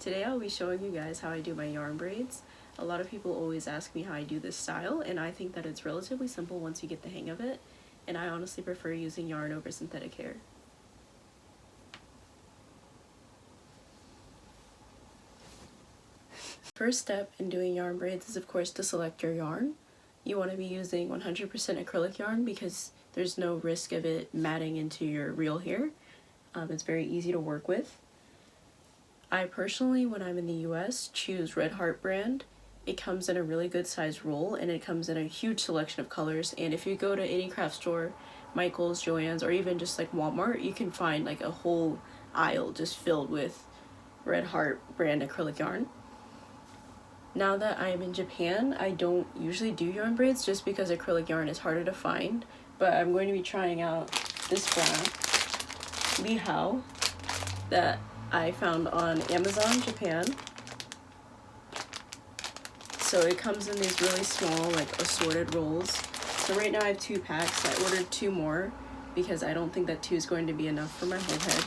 Today I'll be showing you guys how I do my yarn braids. A lot of people always ask me how I do this style, and I think that it's relatively simple once you get the hang of it, and I honestly prefer using yarn over synthetic hair. First step in doing yarn braids is of course to select your yarn. You want to be using 100% acrylic yarn because there's no risk of it matting into your real hair. It's very easy to work with. I personally, when I'm in the US, choose Red Heart brand. It comes in a really good size roll and it comes in a huge selection of colors, and if you go to any craft store, Michael's, Joann's, or even just like Walmart, you can find like a whole aisle just filled with Red Heart brand acrylic yarn. Now that I'm in Japan, I don't usually do yarn braids just because acrylic yarn is harder to find, but I'm going to be trying out this brand, Lihao, that I found on Amazon Japan. So it comes in these really small, like assorted rolls. So right now I have 2 packs. I ordered 2 more because I don't think that 2 is going to be enough for my whole head.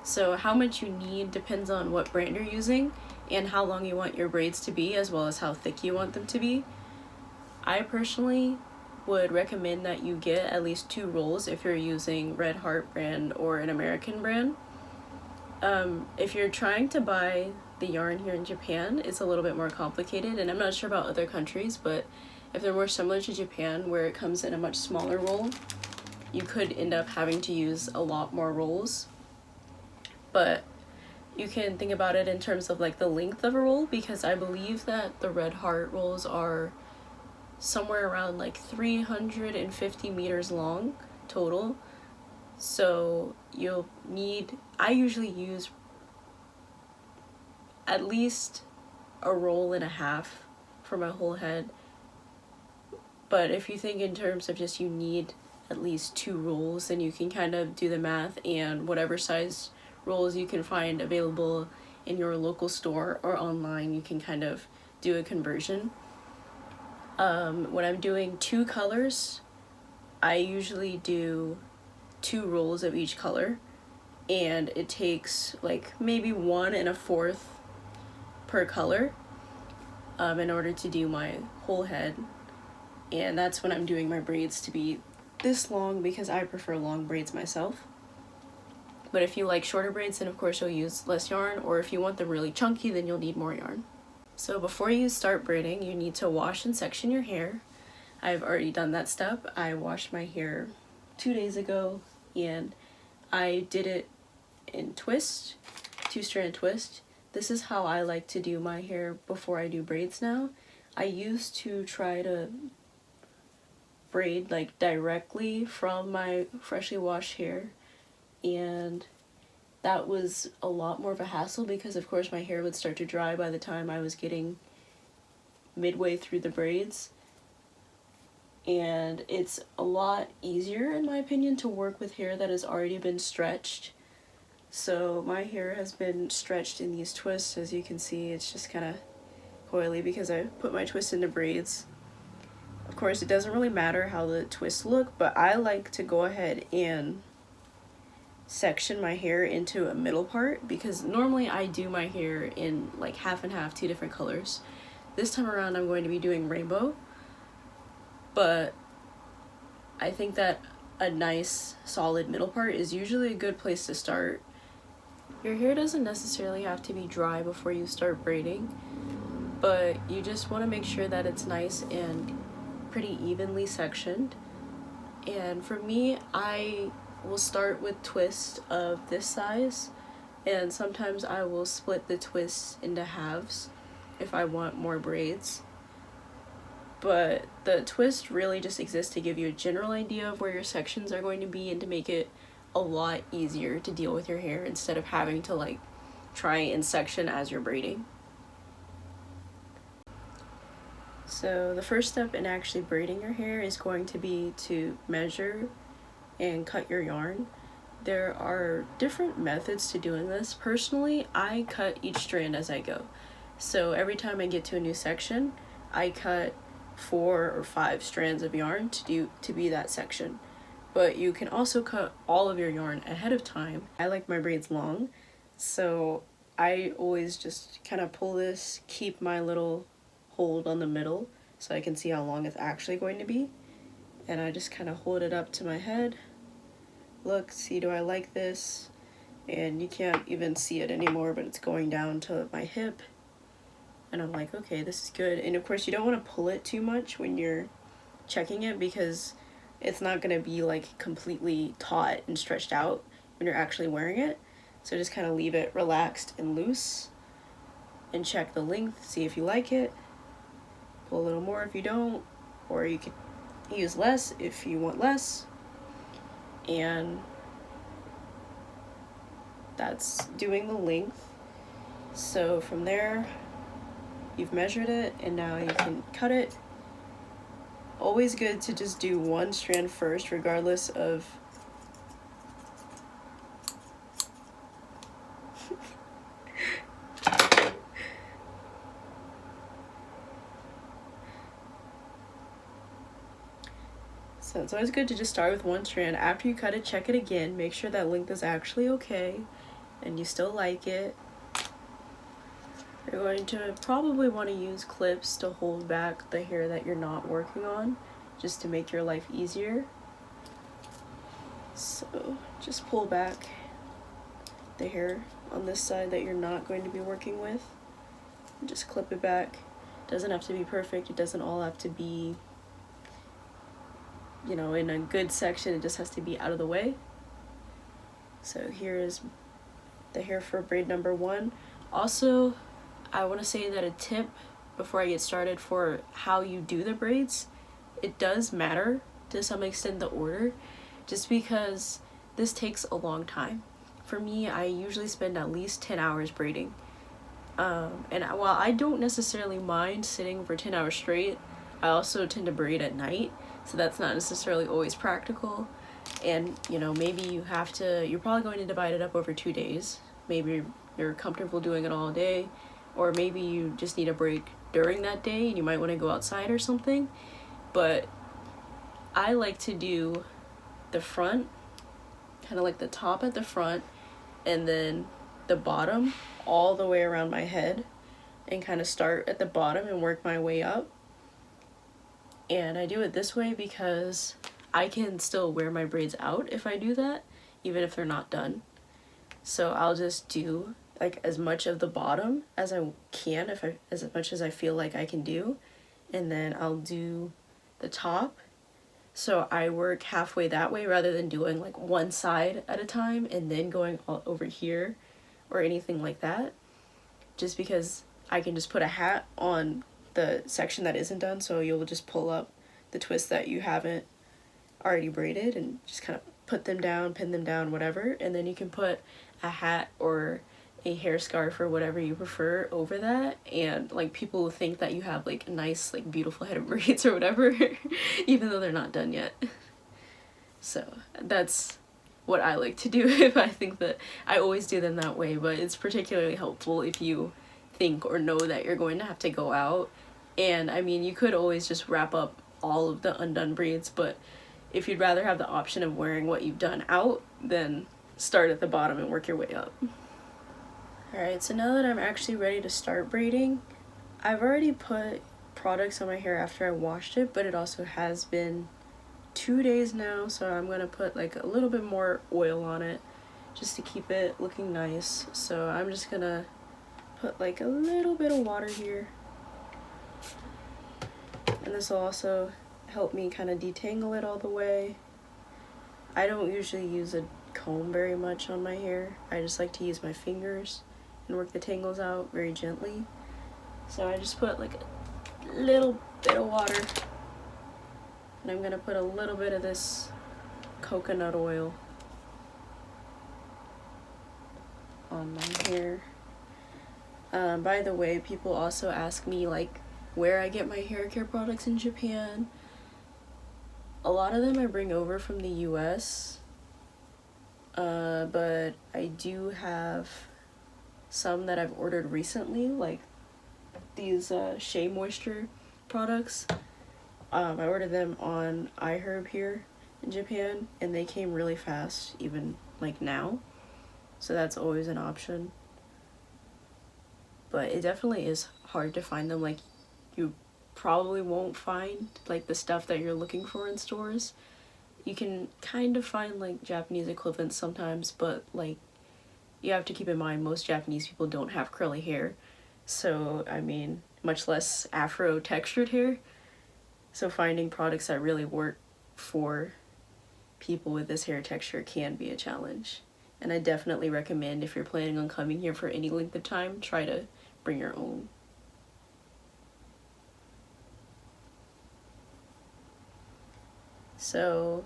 So how much you need depends on what brand you're using and how long you want your braids to be, as well as how thick you want them to be. I personally would recommend that you get at least 2 rolls if you're using Red Heart brand or an American brand. If you're trying to buy the yarn here in Japan, it's a little bit more complicated, and I'm not sure about other countries, but if they're more similar to Japan where it comes in a much smaller roll, you could end up having to use a lot more rolls. But you can think about it in terms of like the length of a roll, because I believe that the Red Heart rolls are somewhere around like 350 meters long total. So you'll need, I usually use at least a roll and a half for my whole head. But if you think in terms of just you need at least 2 rolls, then you can kind of do the math, and whatever size rolls you can find available in your local store or online, you can kind of do a conversion. When I'm doing 2 colors, I usually do 2 rolls of each color, and it takes like maybe 1 1/4 per color in order to do my whole head. And that's when I'm doing my braids to be this long, because I prefer long braids myself. But if you like shorter braids, then of course you'll use less yarn, or if you want them really chunky, then you'll need more yarn. So before you start braiding, you need to wash and section your hair. I've already done that step. I washed my hair 2 days ago, and I did it in twist, 2-strand twist. This is how I like to do my hair before I do braids now. I used to try to braid like directly from my freshly washed hair, and that was a lot more of a hassle because of course my hair would start to dry by the time I was getting midway through the braids. And it's a lot easier, in my opinion, to work with hair that has already been stretched. So my hair has been stretched in these twists. As you can see, it's just kind of coily because I put my twist into braids. Of course, it doesn't really matter how the twists look, but I like to go ahead and section my hair into a middle part, because normally I do my hair in like half and half, 2 different colors. This time around I'm going to be doing rainbow, but I think that a nice solid middle part is usually a good place to start. Your hair doesn't necessarily have to be dry before you start braiding, but you just want to make sure that it's nice and pretty evenly sectioned. And for me, I will start with twist of this size, and sometimes I will split the twists into halves if I want more braids. But the twist really just exists to give you a general idea of where your sections are going to be and to make it a lot easier to deal with your hair instead of having to like try and section as you're braiding. So the first step in actually braiding your hair is going to be to measure and cut your yarn. There are different methods to doing this. Personally, I cut each strand as I go. So every time I get to a new section, I cut 4 or 5 strands of yarn to be that section. But you can also cut all of your yarn ahead of time. I like my braids long, So I always just kind of pull this, keep my little hold on the middle so I can see how long it's actually going to be. And I just kind of hold it up to my head. Look, see, do I like this? And you can't even see it anymore, but it's going down to my hip. And I'm like, okay, this is good. And of course, you don't want to pull it too much when you're checking it, because it's not going to be like completely taut and stretched out when you're actually wearing it. So just kind of leave it relaxed and loose and check the length, see if you like it. Pull a little more if you don't, or you can use less if you want less. And that's doing the length. So from there, you've measured it, and now you can cut it. Always good to just do one strand first, regardless of so it's always good to just start with one strand. After you cut it, check it again, make sure that length is actually okay and you still like it. You're going to probably want to use clips to hold back the hair that you're not working on, just to make your life easier. So just pull back the hair on this side that you're not going to be working with and just clip it back. It doesn't have to be perfect, it doesn't all have to be, you know, in a good section, it just has to be out of the way. So here is the hair for braid number 1. Also, I want to say that a tip before I get started for how you do the braids, it does matter to some extent the order, just because this takes a long time. For me, I usually spend at least 10 hours braiding. And while I don't necessarily mind sitting for 10 hours straight, I also tend to braid at night, so that's not necessarily always practical. And you know, maybe you're probably going to divide it up over 2 days. Maybe you're comfortable doing it all day, or maybe you just need a break during that day and you might want to go outside or something. But I like to do the front, kind of like the top at the front, and then the bottom all the way around my head, and kind of start at the bottom and work my way up. And I do it this way because I can still wear my braids out if I do that, even if they're not done. So I'll just do like as much of the bottom as I can, as much as I feel like I can do, and then I'll do the top. So I work halfway that way rather than doing like one side at a time and then going all over here or anything like that, just because I can just put a hat on the section that isn't done, so you'll just pull up the twists that you haven't already braided and just kind of put them down, pin them down, whatever, and then you can put a hat or a hair scarf or whatever you prefer over that, and like people will think that you have like a nice like beautiful head of braids or whatever even though they're not done yet. So that's what I like to do. If I think that I always do them that way, but it's particularly helpful if you think or know that you're going to have to go out. And I mean, you could always just wrap up all of the undone braids, but if you'd rather have the option of wearing what you've done out, then start at the bottom and work your way up. Alright, so now that I'm actually ready to start braiding, I've already put products on my hair after I washed it, but it also has been 2 days now, so I'm going to put like a little bit more oil on it just to keep it looking nice. So I'm just going to put like a little bit of water here, and this will also help me kind of detangle it all the way. I don't usually use a comb very much on my hair. I just like to use my fingers and work the tangles out very gently. So I just put like a little bit of water, and I'm gonna put a little bit of this coconut oil on my hair. By the way, people also ask me like where I get my hair care products in Japan. A lot of them I bring over from the US, but I do have some that I've ordered recently, like these Shea Moisture products. I ordered them on iHerb here in Japan, and they came really fast, even like now. so that's always an option. But it definitely is hard to find them. Like, you probably won't find like the stuff that you're looking for in stores. You can kind of find like Japanese equivalents sometimes, but like you have to keep in mind most Japanese people don't have curly hair, so I mean, much less afro textured hair. So finding products that really work for people with this hair texture can be a challenge. And I definitely recommend, if you're planning on coming here for any length of time, try to bring your own. So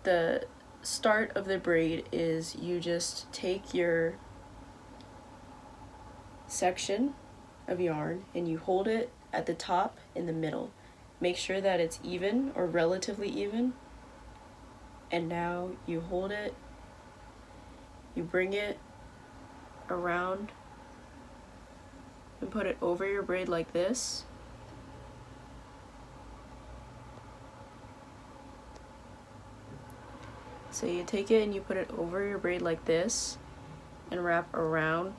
the start of the braid is you just take your section of yarn and you hold it at the top in the middle. Make sure that it's even or relatively even. And now you hold it, you bring it around and put it over your braid like this. So you take it and you put it over your braid like this and wrap around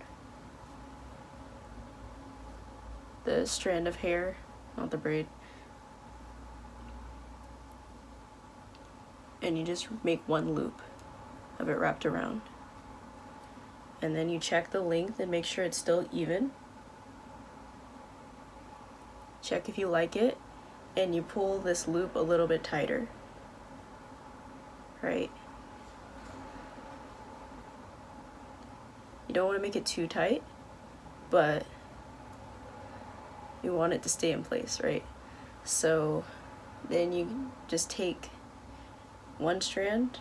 the strand of hair, not the braid. And you just make one loop of it wrapped around. And then you check the length and make sure it's still even. Check if you like it, and you pull this loop a little bit tighter. Right? You don't want to make it too tight, but you want it to stay in place, right? So then you just take one strand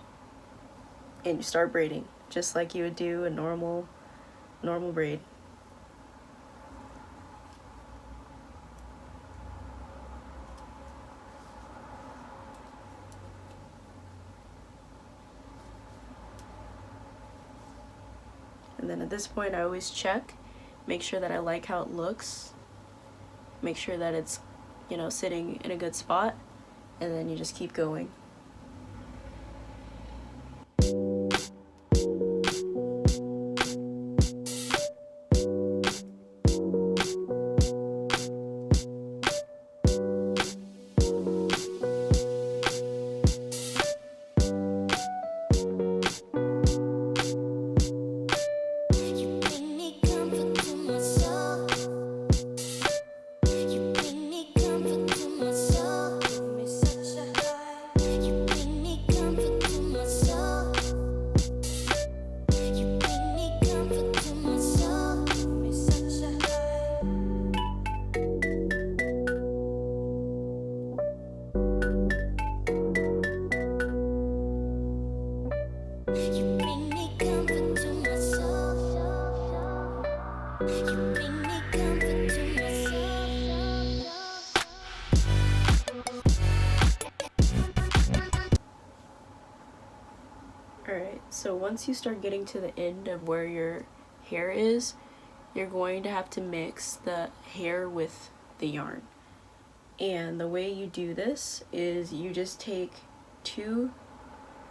and you start braiding just like you would do a normal braid. And then at this point I always check, make sure that I like how it looks, make sure that it's, you know, sitting in a good spot, and then you just keep going. Alright, so once you start getting to the end of where your hair is, you're going to have to mix the hair with the yarn. And the way you do this is you just take 2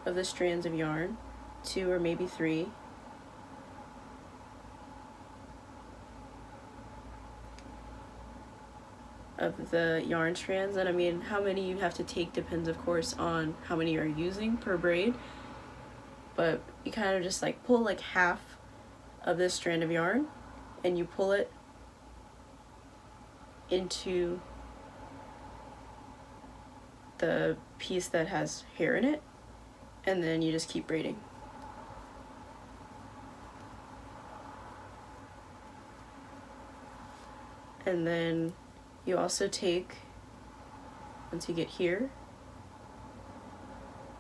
of the strands of yarn, 2 or maybe 3, of the yarn strands. And I mean, how many you have to take depends of course on how many you're using per braid, but you kind of just like pull like half of this strand of yarn and you pull it into the piece that has hair in it, and then you just keep braiding. And then you also take, once you get here,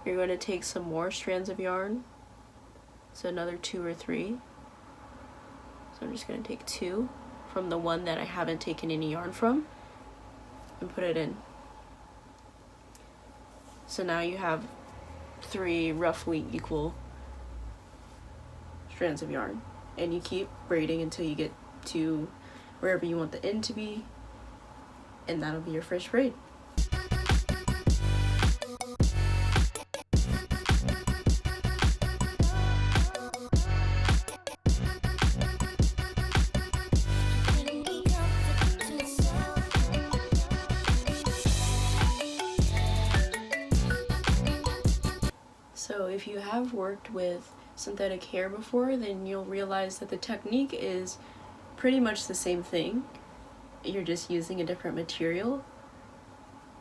you're going to take some more strands of yarn, so another 2 or 3. So I'm just going to take 2 from the one that I haven't taken any yarn from and put it in. So now you have 3 roughly equal strands of yarn, and you keep braiding until you get to wherever you want the end to be, and that'll be your first braid. if you have worked with synthetic hair before, then you'll realize that the technique is pretty much the same thing. You're just using a different material.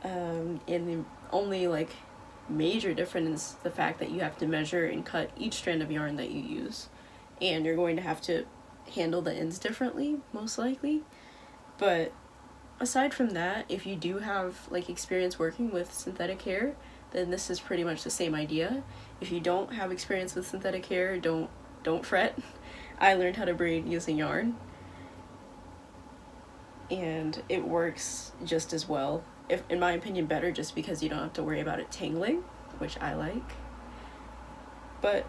And the only like major difference is the fact that you have to measure and cut each strand of yarn that you use. And you're going to have to handle the ends differently, most likely. But aside from that, if you do have like experience working with synthetic hair, then this is pretty much the same idea. If you don't have experience with synthetic hair, don't fret. I learned how to braid using yarn, and it works just as well, if in my opinion better, just because you don't have to worry about it tangling, which I like. But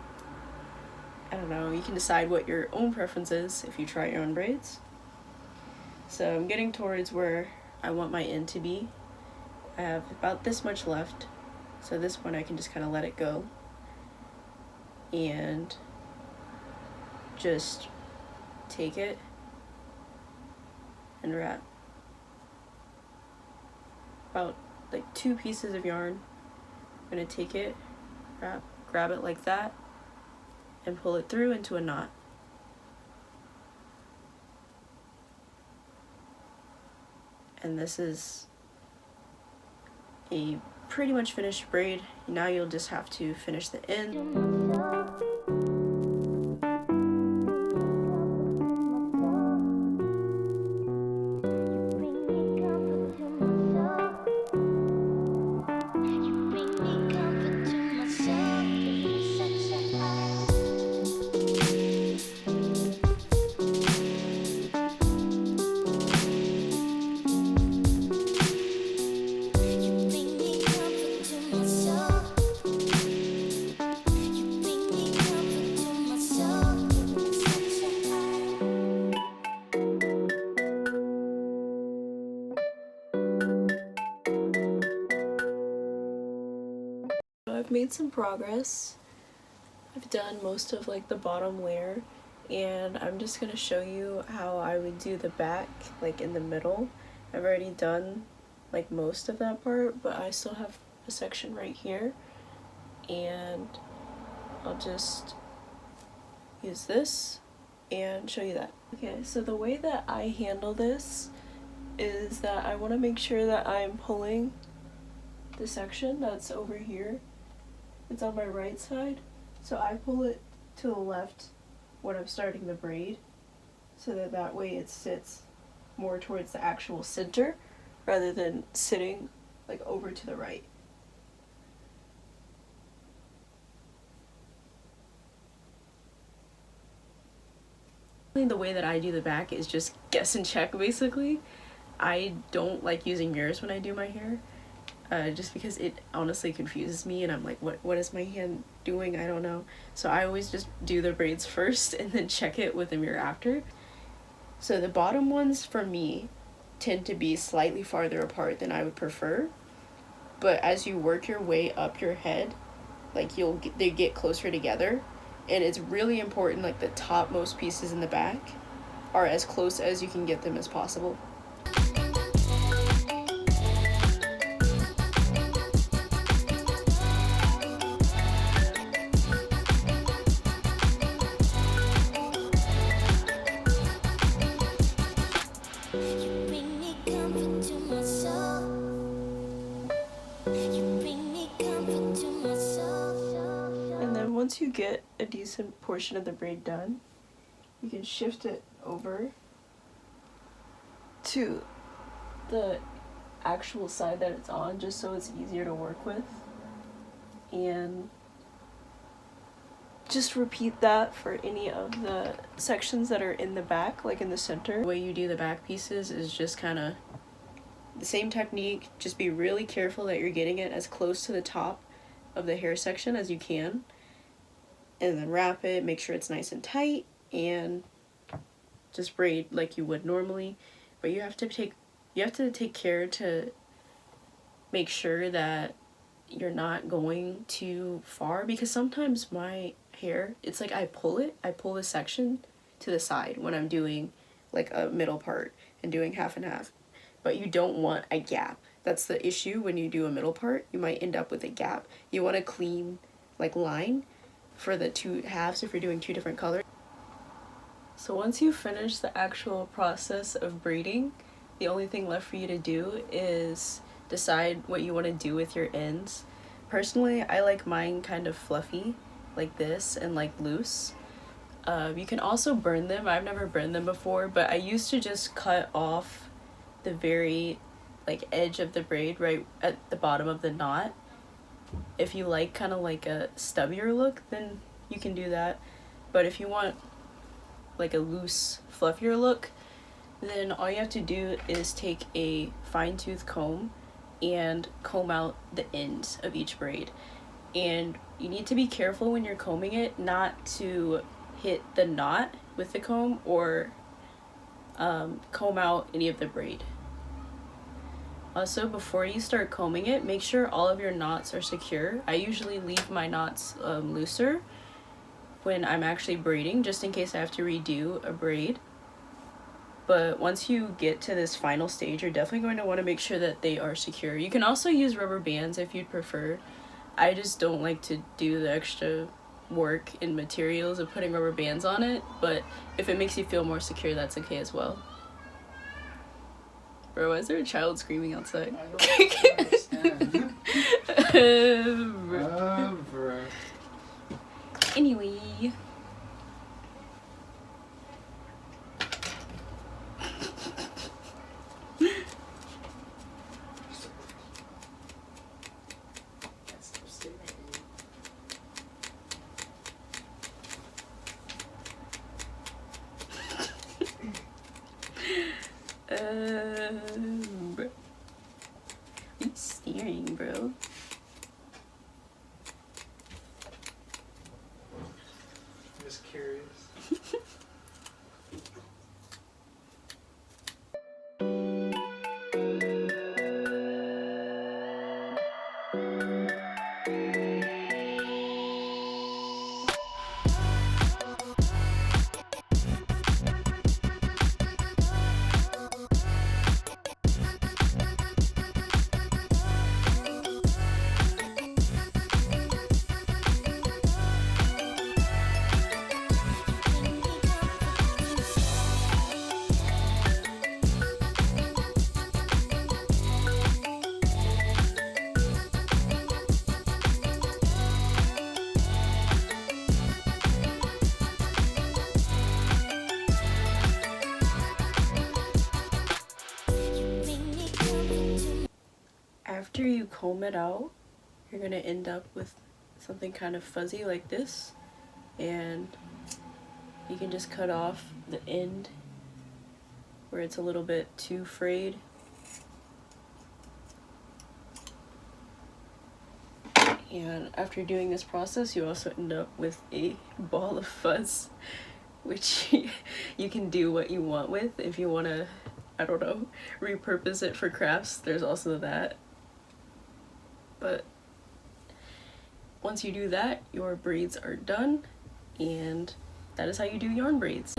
I don't know, you can decide what your own preference is if you try your own braids. So I'm getting towards where I want my end to be. I have about this much left, so this one I can just kind of let it go and just take it and wrap about like 2 pieces of yarn. I'm gonna take it, grab it like that, and pull it through into a knot. And this is a pretty much finished braid. Now you'll just have to finish the end. I've made some progress. I've done most of like the bottom layer, and I'm just gonna show you how I would do the back, like in the middle. I've already done like most of that part, but I still have a section right here, and I'll just use this and show you that. Okay, so the way that I handle this is that I want to make sure that I'm pulling the section that's over here. It's on my right side, so I pull it to the left when I'm starting the braid, so that way it sits more towards the actual center rather than sitting like over to the right. The way that I do the back is just guess and check, basically. I don't like using mirrors when I do my hair. Just because it honestly confuses me, and I'm like, what is my hand doing? I don't know. So I always just do the braids first and then check it with a mirror after. So the bottom ones for me tend to be slightly farther apart than I would prefer, but as you work your way up your head, like they get closer together, and it's really important like the topmost pieces in the back are as close as you can get them as possible. Once you get a decent portion of the braid done, you can shift it over to the actual side that it's on, just so it's easier to work with. And just repeat that for any of the sections that are in the back, like in the center. The way you do the back pieces is just kind of the same technique, just be really careful that you're getting it as close to the top of the hair section as you can. And then wrap it, make sure it's nice and tight, and just braid like you would normally. But you have to take care to make sure that you're not going too far, because sometimes my hair, it's like I pull the section to the side when I'm doing like a middle part and doing half and half. But you don't want a gap. That's the issue when you do a middle part. You might end up with a gap. You want a clean like line for the two halves if you're doing two different colors. So once you finish the actual process of braiding, the only thing left for you to do is decide what you want to do with your ends. Personally, I like mine kind of fluffy like this and like loose. You can also burn them. I've never burned them before, but I used to just cut off the very like edge of the braid right at the bottom of the knot. If you like kind of like a stubbier look, then you can do that. But if you want like a loose, fluffier look, then all you have to do is take a fine-tooth comb and comb out the ends of each braid. And you need to be careful when you're combing it not to hit the knot with the comb or comb out any of the braid. Also, before you start combing it, make sure all of your knots are secure. I usually leave my knots looser when I'm actually braiding, just in case I have to redo a braid. But once you get to this final stage, you're definitely going to want to make sure that they are secure. You can also use rubber bands if you'd prefer. I just don't like to do the extra work and materials of putting rubber bands on it, but if it makes you feel more secure, that's okay as well. Bro, why is there a child screaming outside? I don't understand. Bro. Anyway. Bro. What are you staring, bro? I'm just curious. After you comb it out, you're gonna end up with something kind of fuzzy like this, and you can just cut off the end where it's a little bit too frayed. And after doing this process, you also end up with a ball of fuzz, which you can do what you want with. If you want to, I don't know, repurpose it for crafts, there's also that. But once you do that, your braids are done, and that is how you do yarn braids.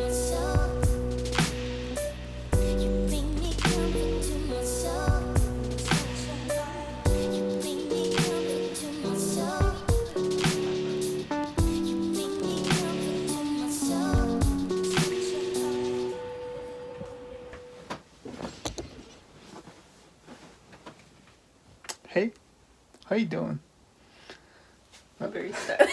Hey, how you doing? I'm very sad.